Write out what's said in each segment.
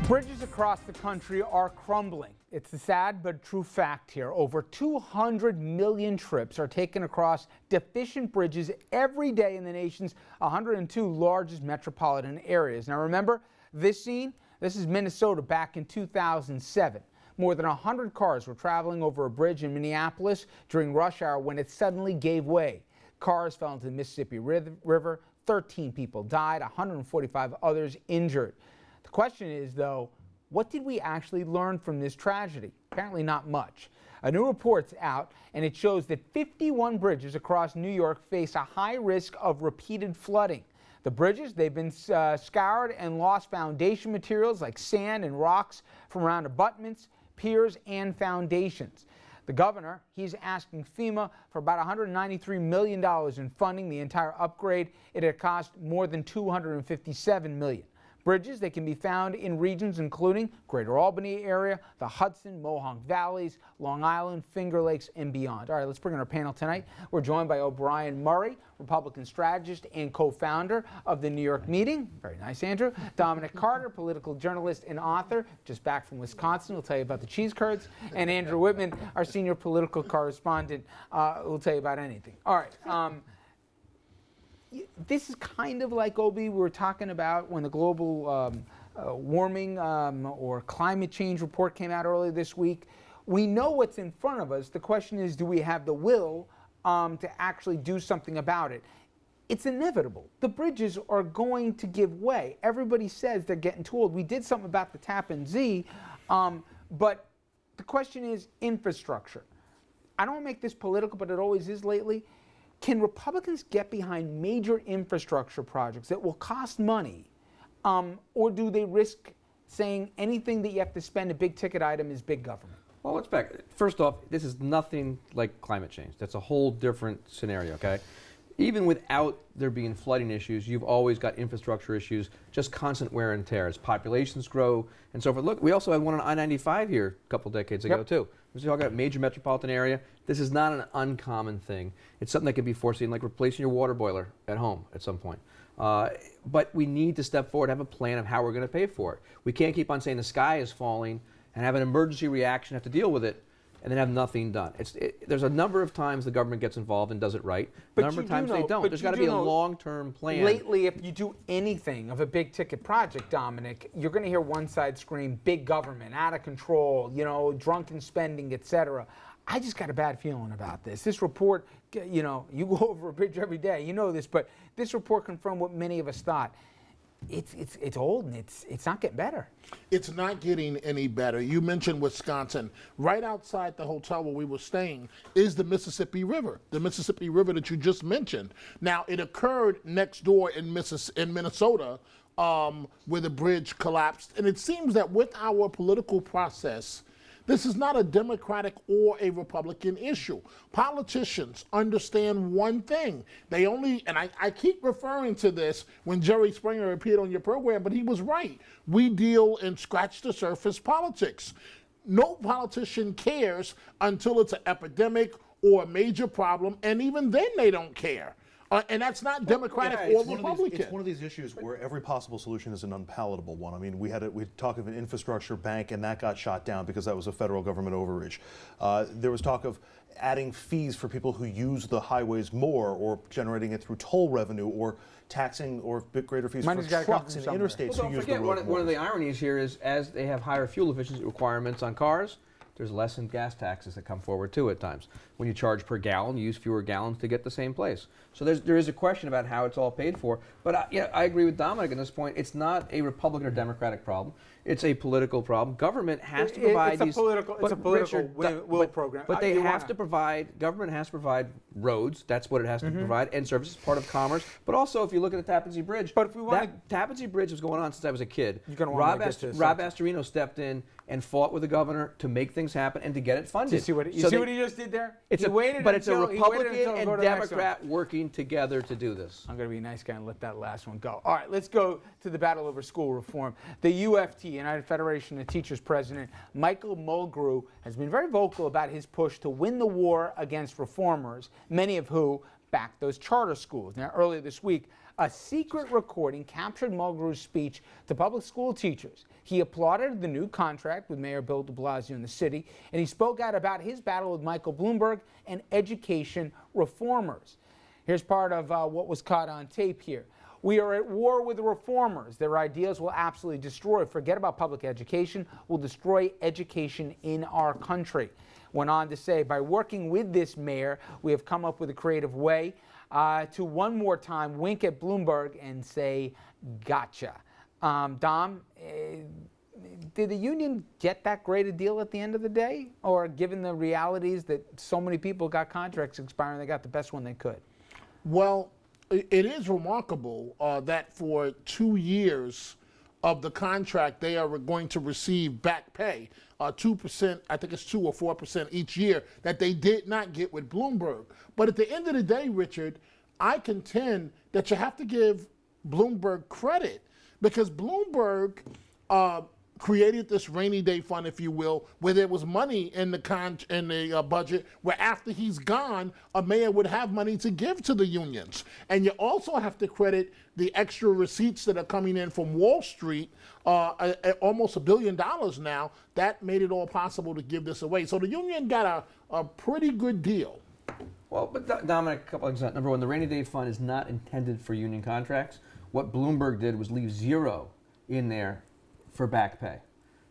Bridges across the country are crumbling. It's a sad but true fact here. Over 200 million trips are taken across deficient bridges every day in the nation's 102 largest metropolitan areas. Now remember this scene? This is Minnesota back in 2007. More than 100 cars were traveling over a bridge in Minneapolis during rush hour when it suddenly gave way. Cars fell into the Mississippi River. 13 people died, 145 others injured. The question is, though, what did we actually learn from this tragedy? Apparently not much. A new report's out, and it shows that 51 bridges across New York face a high risk of repeated flooding. The bridges, they've been scoured and lost foundation materials like sand and rocks from around abutments, piers, and foundations. The governor, he's asking FEMA for about $193 million in funding. The entire upgrade, it had cost more than $257 million. Bridges, they can be found in regions including Greater Albany area, the Hudson, Mohawk Valleys, Long Island, Finger Lakes, and beyond. All right, let's bring in our panel tonight. We're joined by O'Brien Murray, Republican strategist and co-founder of the New York Meeting. Very nice, Andrew. Dominic Carter, political journalist and author, just back from Wisconsin. We'll tell you about the cheese curds. And Andrew Whitman, our senior political correspondent, will tell you about anything. All right. This is kind of like, Obi, we were talking about when the global warming or climate change report came out earlier this week. We know what's in front of us. The question is, do we have the will to actually do something about it? It's inevitable. The bridges are going to give way. Everybody says they're getting too old. We did something about the Tappan Zee, but the question is infrastructure. I don't want to make this political, but it always is lately. Can Republicans get behind major infrastructure projects that will cost money, or do they risk saying anything that you have to spend a big ticket item is big government? Well, let's back. First off, this is nothing like climate change. That's a whole different scenario, okay? Even without there being flooding issues, you've always got infrastructure issues, just constant wear and tear as populations grow and so forth. Look, we also had one on I-95 here a couple decades ago, too. We're talking about a major metropolitan area. This is not an uncommon thing. It's something that can be foreseen, like replacing your water boiler at home at some point. But we need to step forward, have a plan of how we're going to pay for it. We can't keep on saying the sky is falling and have an emergency reaction, have to deal with it, and then have nothing done. There's a number of times the government gets involved and does it right. A number of times they don't. There's got to be a long-term plan. Lately, if you do anything of a big-ticket project, Dominic, you're going to hear one side scream, big government, out of control, you know, drunken spending, etc. I just got a bad feeling about this. This report, you know, you go over a bridge every day, you know this, but this report confirmed what many of us thought. It's old and it's not getting better. It's not getting any better. You mentioned Wisconsin. Right outside the hotel where we were staying is the Mississippi River that you just mentioned. Now, it occurred next door in Minnesota where the bridge collapsed. And it seems that with our political process, this is not a Democratic or a Republican issue. Politicians understand one thing. They only, and I keep referring to this when Jerry Springer appeared on your program, but he was right. We deal in scratch the surface politics. No politician cares until it's an epidemic or a major problem, and even then they don't care. And that's not Democratic or Republican. It's one of these issues where every possible solution is an unpalatable one. I mean, we talked of an infrastructure bank, and that got shot down because that was a federal government overreach. There was talk of adding fees for people who use the highways more, or generating it through toll revenue, or taxing or bit greater fees for trucks and interstates who use the road more. One of the ironies here is, as they have higher fuel efficiency requirements on cars, there's less in gas taxes that come forward too at times. When you charge per gallon, you use fewer gallons to get the same place. So there is a question about how it's all paid for. But I agree with Dominic at this point. It's not a Republican or Democratic problem. It's a political problem. Government has to provide it's a political will program. But they have to provide, government has to provide roads. That's what it has to provide, and services, part of commerce. But also, if you look at the Tappan Zee Bridge, Tappan Zee Bridge was going on since I was a kid. Rob Astorino stepped in and fought with the governor to make things happen and to get it funded. You see what he just did there? It's a Republican and Democrat working together to do this. I'm going to be a nice guy and let that last one go. All right, let's go to the battle over school reform. The UFT, United Federation of Teachers President Michael Mulgrew, has been very vocal about his push to win the war against reformers, many of who back those charter schools. Now, earlier this week, a secret recording captured Mulgrew's speech to public school teachers. He applauded the new contract with Mayor Bill de Blasio in the city, and he spoke out about his battle with Michael Bloomberg and education reformers. Here's part of what was caught on tape here. We are at war with the reformers. Their ideas will absolutely destroy. Forget about public education. Will destroy education in our country. Went on to say, by working with this mayor, we have come up with a creative way to one more time wink at Bloomberg and say, gotcha. Dom, did the union get that great a deal at the end of the day? Or given the realities that so many people got contracts expiring, they got the best one they could? Well, it is remarkable that for 2 years of the contract, they are going to receive back pay, 2%, I think it's 2 or 4% each year, that they did not get with Bloomberg. But at the end of the day, Richard, I contend that you have to give Bloomberg credit, because Bloomberg created this rainy day fund, if you will, where there was money in the budget, where after he's gone, a mayor would have money to give to the unions. And you also have to credit the extra receipts that are coming in from Wall Street, almost $1 billion now. That made it all possible to give this away. So the union got a pretty good deal. Well, but Dominic, a couple of things. Number one, the rainy day fund is not intended for union contracts. What Bloomberg did was leave zero in there for back pay.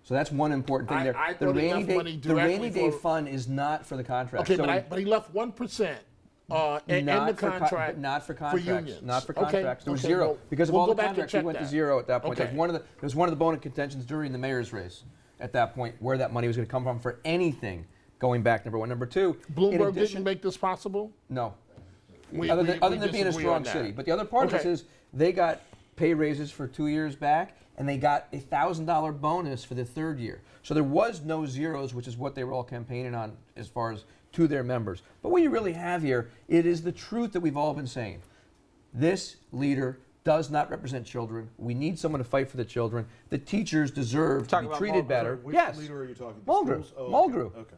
So that's one important thing there. I The thought he left rainy money day, the directly rainy day for- fund is not for the contract. Okay, So but he left 1% in the contract but not for contracts. unions. Not for Okay, contracts. There was okay, zero well, because of we'll all go the back and contracts. He check went to that. zero at that point. Okay. That was one of the bone of contentions during the mayor's race. At that point, where that money was going to come from for anything going back. Number one. Number two. in Bloomberg addition, didn't make this possible? No. We- other we- than, we other than being a disagree strong on that. city. But the other part of this Okay. is they got pay raises for 2 years back, and they got a $1,000 bonus for the third year. So there was no zeros, which is what they were all campaigning on as far as to their members. But what you really have here, it is the truth that we've all been saying. This leader does not represent children. We need someone to fight for the children. The teachers deserve to Talking be about treated Mulgrew. better. Which Yes. leader are you talking about? Mulgrew. Oh, okay. Mulgrew. Okay.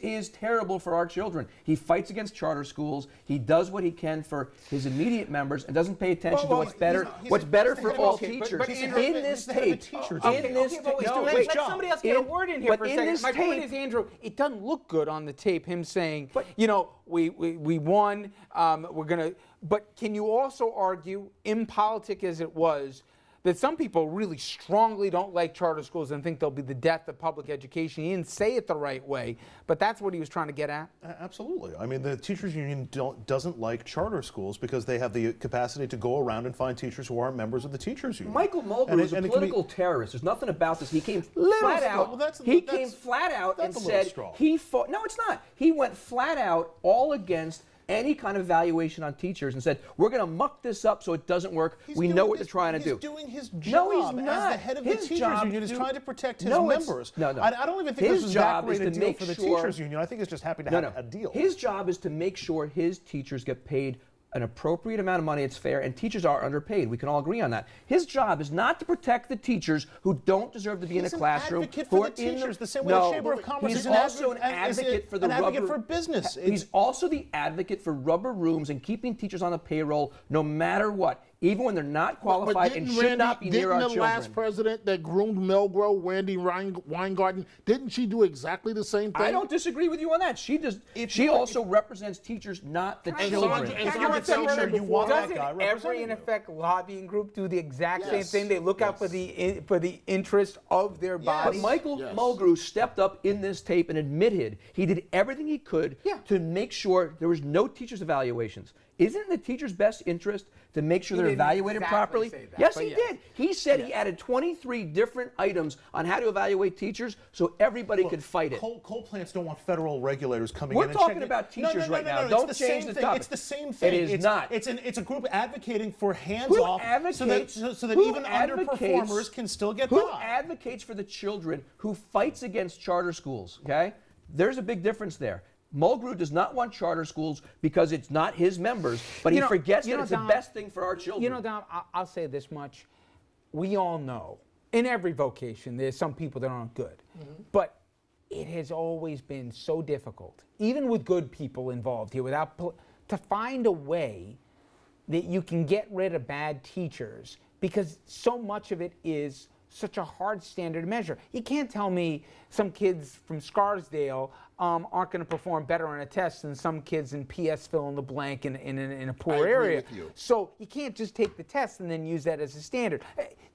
He is terrible for our children. He fights against charter schools. He does what he can for his immediate members and doesn't pay attention Well, to what's better. he's what's better the for head all of- okay, teachers. but In Andrew, this he's the head of the tape, teachers in union. this Okay, but wait, no, let wait. somebody else get a In- word in here but for a in second. this My point tape- is, Andrew, it doesn't look good on the tape, him saying, But- we won, we're going to, but can you also argue, impolitic as it was, that some people really strongly don't like charter schools and think they'll be the death of public education? He didn't say it the right way, but that's what he was trying to get at. Absolutely. I mean, the teachers union doesn't like charter schools because they have the capacity to go around and find teachers who aren't members of the teachers union. Michael Mulgrew And is a and it can be- political terrorist. There's nothing about this. He came Little flat straw. out. Well, that's- he that's- came flat out and that's a little said straw. he fought. No, it's not. He went flat out all against any kind of evaluation on teachers and said, we're going to muck this up so it doesn't work. He's We doing know what his- they're trying to do. He's doing his job No, he's as not. the head of His the teachers job union is to- trying to protect his No, it's- members. no. I don't even think His this is job that great is a to deal make for the sure- teachers union. I think it's just happy to No, have no. a deal. His job is to make sure his teachers get paid an appropriate amount of money. It's fair, and teachers are underpaid. We can all agree on that. His job is not to protect the teachers who don't deserve to be in a He's an classroom. advocate who for are the in teachers, the same way the No, Chamber of Commerce he's is an also an advocate- advocate for the an advocate rubber. for business. He's also the advocate for rubber rooms and keeping teachers on the payroll no matter what, even when they're not qualified and should not be near our Didn't the children. last president that groomed Milgro, Wendy Weingarten, didn't she do exactly the same thing? I don't disagree with you on that. She does. She you- also represents teachers, not the And children. Sandra- and Can I Sandra interrupt Teacher, you you before? want that Doesn't guy every, representing in you. effect, lobbying group do the exact same Yes. thing? They look out for the interest of their But body. Michael Yes. Mulgrew stepped up in this tape and admitted he did everything he could Yeah. to make sure there was no teachers' evaluations. Isn't it in the teacher's best interest to make sure He they're didn't evaluated exactly properly? say that, Yes, but he yes. did. He said he added 23 different items on how to evaluate teachers so everybody could fight it. Coal plants don't want federal regulators coming We're in and talking checking. about teachers right now. It's Don't the change same the thing. topic. It's the same thing. It is it's, not. It's a group advocating for Who hands-off advocates, so that who even advocates- underperformers can still get who by. advocates for the children, who fights against charter schools, okay? There's a big difference there. Mulgrew does not want charter schools because it's not his members, but he forgets that it's the Dom, best thing for our children. You know, Dom, I'll say this much. We all know, in every vocation, there's some people that aren't good. But it has always been so difficult, even with good people involved here, without to find a way that you can get rid of bad teachers, because so much of it is such a hard standard to measure. You can't tell me some kids from Scarsdale aren't going to perform better on a test than some kids in PS fill in the blank in a poor I agree area. with you. So you can't just take the test and then use that as a standard.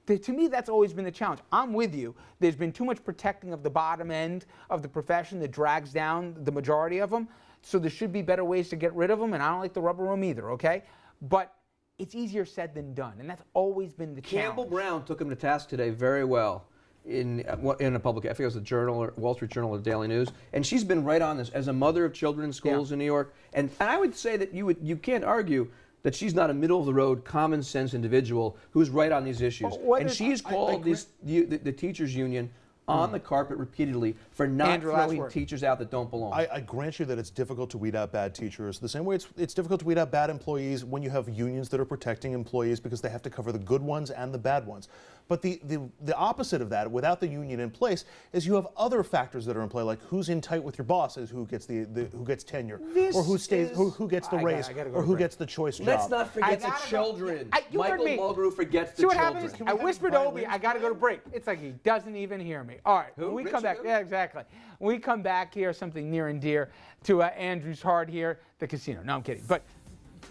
To me, that's always been the challenge. I'm with you. There's been too much protecting of the bottom end of the profession that drags down the majority of them. So there should be better ways to get rid of them, and I don't like the rubber room either, okay? But it's easier said than done, and that's always been the challenge. Campbell Brown took him to task today very well in a public, I think it was the Journal or Wall Street Journal or Daily News, and she's been right on this as a mother of children in schools in New York. And I would say that you can't argue that she's not a middle of the road, common sense individual who's right on these issues. And she's called the teachers union on the carpet repeatedly for not throwing teachers out that don't belong. I grant you that it's difficult to weed out bad teachers. The same way it's difficult to weed out bad employees when you have unions that are protecting employees because they have to cover the good ones and the bad ones. But the opposite of that, without the union in place, is you have other factors that are in play, like who's in tight with your boss is who gets who gets tenure, or who stays, who gets the raise, or who gets the choice job. Let's not forget the children. Michael Mulgrew forgets the children. See what happens? I whispered to Obi, I got to go to break. It's like he doesn't even hear me. All right, when we come back, yeah, exactly. When we come back here, something near and dear to Andrew's heart here, the casino. No, I'm kidding, but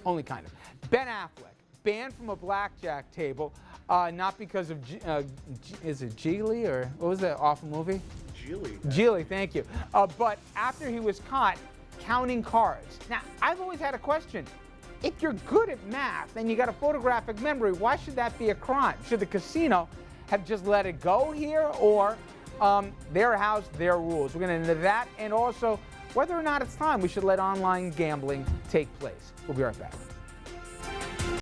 only kind of. Ben Affleck, banned from a blackjack table, not because of, is it Geely, or what was that awful movie? Geely. Geely, thank you. But after he was caught counting cards. Now, I've always had a question. If you're good at math and you got a photographic memory, why should that be a crime? Should the casino have just let it go here, or their house, their rules? We're going to into that, and also whether or not it's time we should let online gambling take place. We'll be right back.